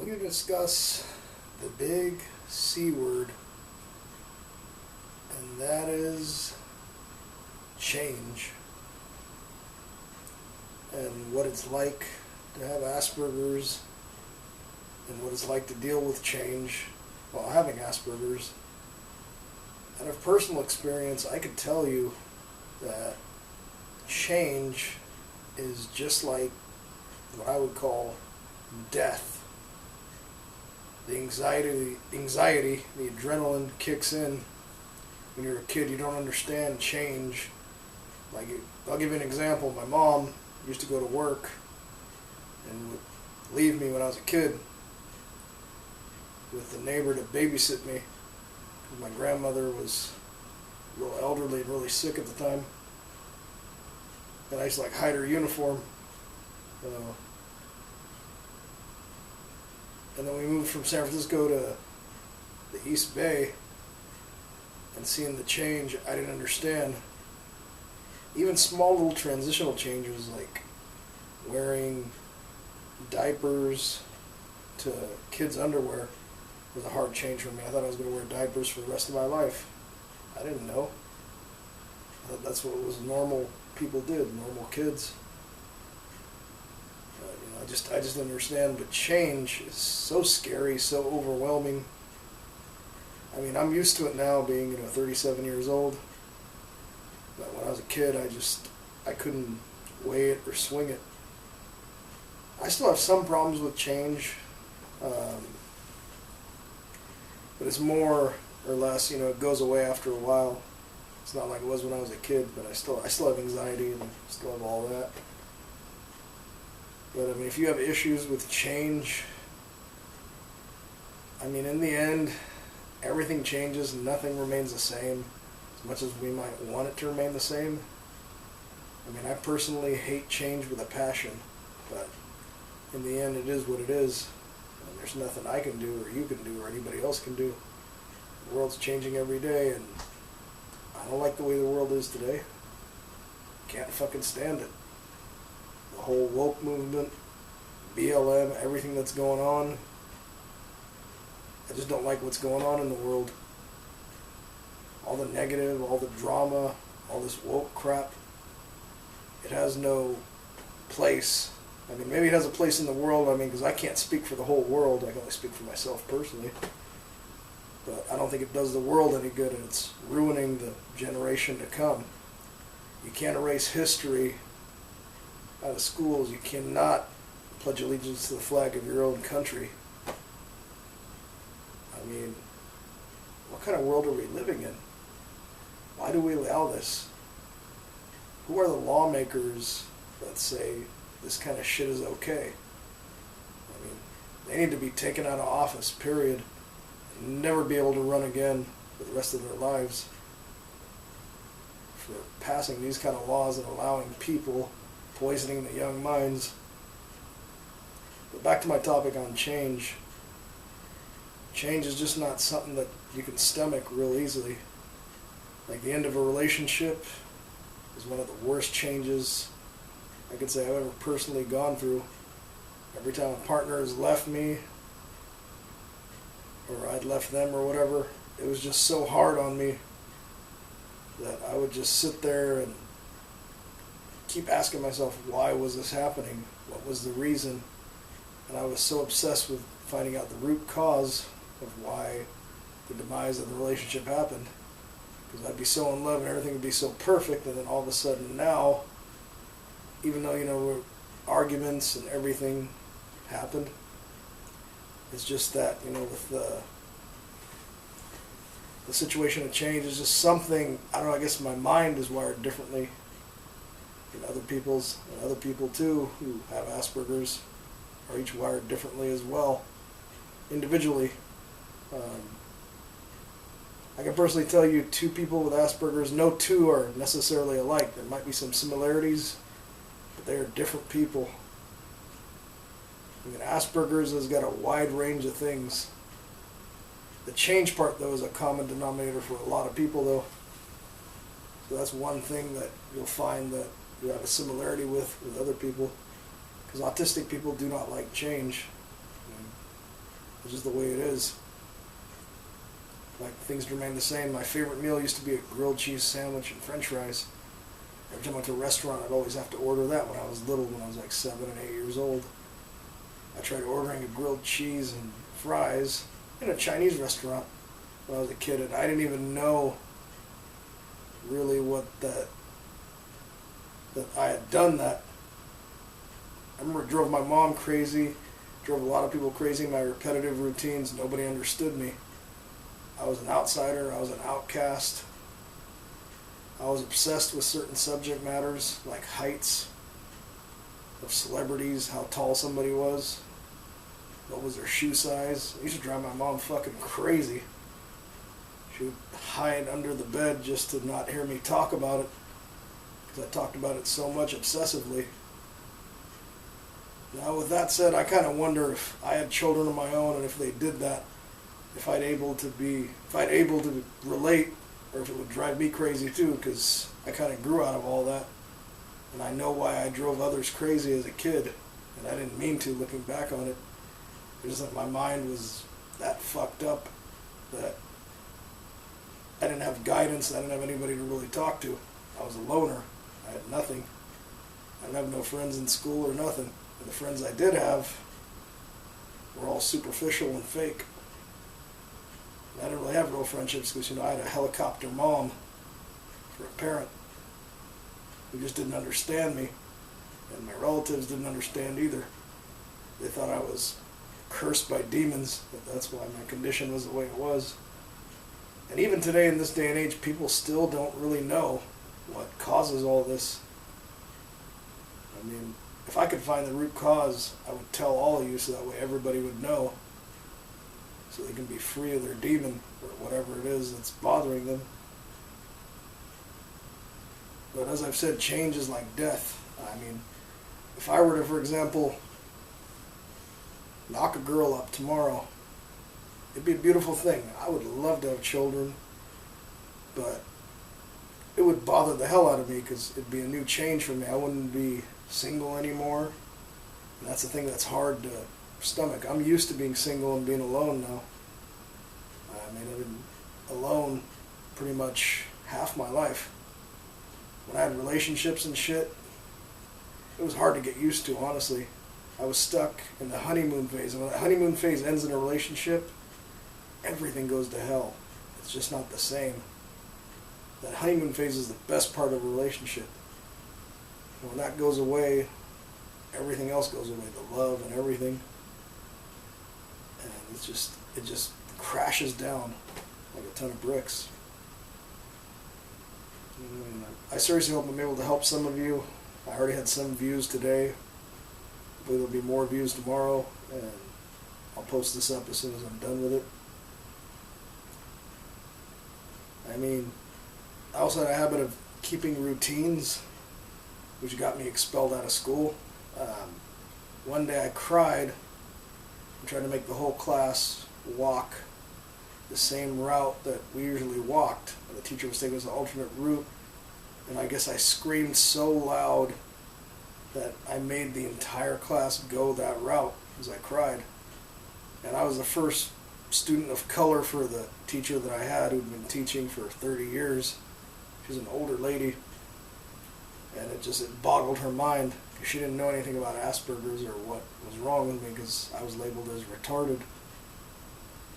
going to discuss the big C word, and that is change, and what it's like to have Aspergers, and what it's like to deal with change while having Aspergers. Out of personal experience, I could tell you that change is just like what I would call death. The anxiety, the adrenaline kicks in when you're a kid. You don't understand change. Like, I'll give you an example. My mom used to go to work and would leave me when I was a kid with the neighbor to babysit me. My grandmother was a little elderly and really sick at the time, and I used to like hide her uniform. And then we moved from San Francisco to the East Bay, and seeing the change, I didn't understand. Even small little transitional changes like wearing diapers to kids' underwear was a hard change for me. I thought I was going to wear diapers for the rest of my life. I didn't know. I thought that's what was normal people did, normal kids. I just didn't understand. But change is so scary, so overwhelming. I mean, I'm used to it now, being 37 years old. But when I was a kid, I couldn't weigh it or swing it. I still have some problems with change, but it's more or less, it goes away after a while. It's not like it was when I was a kid, but I still have anxiety and still have all that. But I mean, if you have issues with change, I mean, in the end, everything changes and nothing remains the same, as much as we might want it to remain the same. I mean, I personally hate change with a passion, but in the end, it is what it is. And there's nothing I can do, or you can do, or anybody else can do. The world's changing every day, and I don't like the way the world is today. Can't fucking stand it. The whole woke movement, BLM, everything that's going on. I just don't like what's going on in the world. All the negative, all the drama, all this woke crap. It has no place. I mean, maybe it has a place in the world, because I can't speak for the whole world. I can only speak for myself personally. But I don't think it does the world any good, and it's ruining the generation to come. You can't erase history out of schools. You cannot pledge allegiance to the flag of your own country. I mean, what kind of world are we living in? Why do we allow this? Who are the lawmakers that say this kind of shit is okay? I mean, they need to be taken out of office, period, and never be able to run again for the rest of their lives for passing these kind of laws and allowing people, poisoning the young minds. But back to my topic on change. Change is just not something that you can stomach real easily. Like, the end of a relationship is one of the worst changes I could say I've ever personally gone through. Every time a partner has left me, or I'd left them or whatever, it was just so hard on me that I would just sit there and keep asking myself, why was this happening? What was the reason? And I was so obsessed with finding out the root cause of why the demise of the relationship happened. Because I'd be so in love and everything would be so perfect, and then all of a sudden now, even though, arguments and everything happened, it's just that, with the situation of change is just something, I don't know, I guess my mind is wired differently than other people's, and other people too who have Aspergers are each wired differently as well, individually. I can personally tell you, two people with Aspergers, no two are necessarily alike. There might be some similarities, but they are different people. Asperger's has got a wide range of things. The change part, though, is a common denominator for a lot of people, though. So that's one thing that you'll find that you have a similarity with other people. Because autistic people do not like change. It's just the way it is. Like, things remain the same. My favorite meal used to be a grilled cheese sandwich and french fries. Every time I went to a restaurant, I'd always have to order that when I was little, when I was like 7 and 8 years old. I tried ordering a grilled cheese and fries in a Chinese restaurant when I was a kid, and I didn't even know really that I had done that. I remember it drove my mom crazy, drove a lot of people crazy, my repetitive routines. Nobody understood me. I was an outsider, I was an outcast. I was obsessed with certain subject matters, like heights of celebrities, how tall somebody was, what was their shoe size. It used to drive my mom fucking crazy. She would hide under the bed just to not hear me talk about it, because I talked about it so much obsessively. Now, with that said, I kind of wonder if I had children of my own, and if they did that, if I'd able to relate, or if it would drive me crazy too, because I kind of grew out of all that, and I know why I drove others crazy as a kid, and I didn't mean to, looking back on it. It's just that my mind was that fucked up that I didn't have guidance. I didn't have anybody to really talk to. I was a loner. I had nothing. I didn't have no friends in school or nothing. And the friends I did have were all superficial and fake. And I didn't really have real friendships because, I had a helicopter mom for a parent who just didn't understand me. And my relatives didn't understand either. They thought I was cursed by demons. That's why my condition was the way it was. And even today, in this day and age, people still don't really know what causes all this. I mean, if I could find the root cause, I would tell all of you so that way everybody would know, so they can be free of their demon or whatever it is that's bothering them. But as I've said, change is like death. I mean, if I were to, for example, knock a girl up tomorrow, it'd be a beautiful thing. I would love to have children, but it would bother the hell out of me because it'd be a new change for me. I wouldn't be single anymore. And that's the thing that's hard to stomach. I'm used to being single and being alone now. I mean, I've been alone pretty much half my life. When I had relationships and shit, it was hard to get used to, honestly. I was stuck in the honeymoon phase. And when that honeymoon phase ends in a relationship, everything goes to hell. It's just not the same. That honeymoon phase is the best part of a relationship. When that goes away, everything else goes away. The love and everything. And it just crashes down like a ton of bricks. And I seriously hope I'm able to help some of you. I already had some views today. Hopefully there'll be more views tomorrow, and I'll post this up as soon as I'm done with it. I mean, I also had a habit of keeping routines, which got me expelled out of school. One day I cried and tried to make the whole class walk the same route that we usually walked. And the teacher was taking us an alternate route, and I guess I screamed so loud that I made the entire class go that route as I cried. And I was the first student of color for the teacher that I had, who'd been teaching for 30 years. She was an older lady, and it boggled her mind, because she didn't know anything about Aspergers or what was wrong with me, because I was labeled as retarded,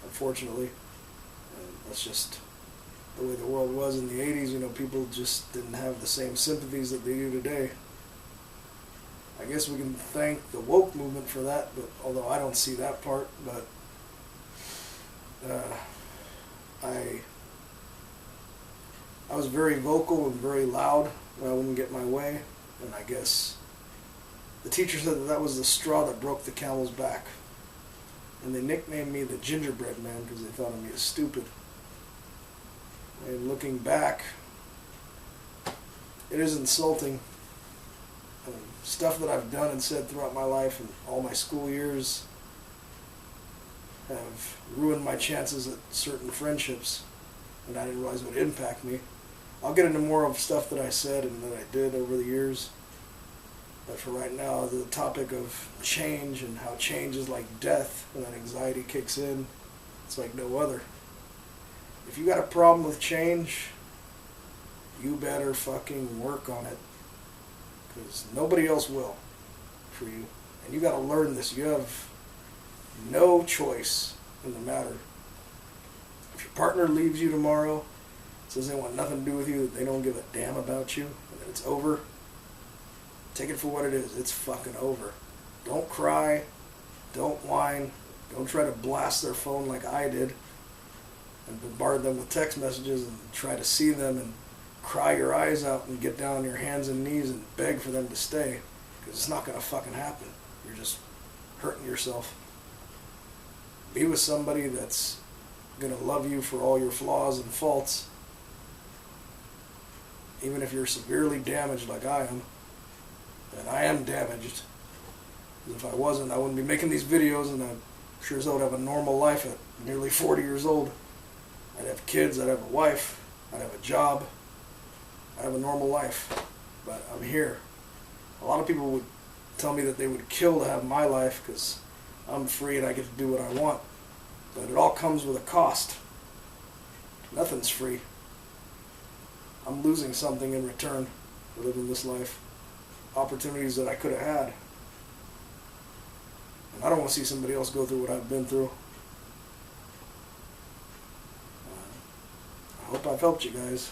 unfortunately. And that's just the way the world was in the 80s. People just didn't have the same sympathies that they do today. I guess we can thank the woke movement for that, but although I don't see that part, but I was very vocal and very loud when I wouldn't get my way, and I guess the teacher said that was the straw that broke the camel's back. And they nicknamed me the gingerbread man because they thought of me as stupid. And looking back, it is insulting. Stuff that I've done and said throughout my life and all my school years have ruined my chances at certain friendships, and I didn't realize it would impact me. I'll get into more of stuff that I said and that I did over the years. But for right now, the topic of change and how change is like death and that anxiety kicks in, it's like no other. If you got a problem with change, you better fucking work on it. Because nobody else will for you. And you got to learn this. You have no choice in the matter. If your partner leaves you tomorrow, says they want nothing to do with you, that they don't give a damn about you, and that it's over, take it for what it is. It's fucking over. Don't cry. Don't whine. Don't try to blast their phone like I did and bombard them with text messages and try to see them and cry your eyes out and get down on your hands and knees and beg for them to stay, because it's not going to fucking happen. You're just hurting yourself. Be with somebody that's going to love you for all your flaws and faults, even if you're severely damaged like I am. And I am damaged. If I wasn't, I wouldn't be making these videos, and I'm sure as hell would have a normal life at nearly 40 years old. I'd have kids, I'd have a wife, I'd have a job, I'd have a normal life. But I'm here. A lot of people would tell me that they would kill to have my life because I'm free and I get to do what I want. But it all comes with a cost. Nothing's free. I'm losing something in return for living this life. Opportunities that I could have had. And I don't want to see somebody else go through what I've been through. I hope I've helped you guys.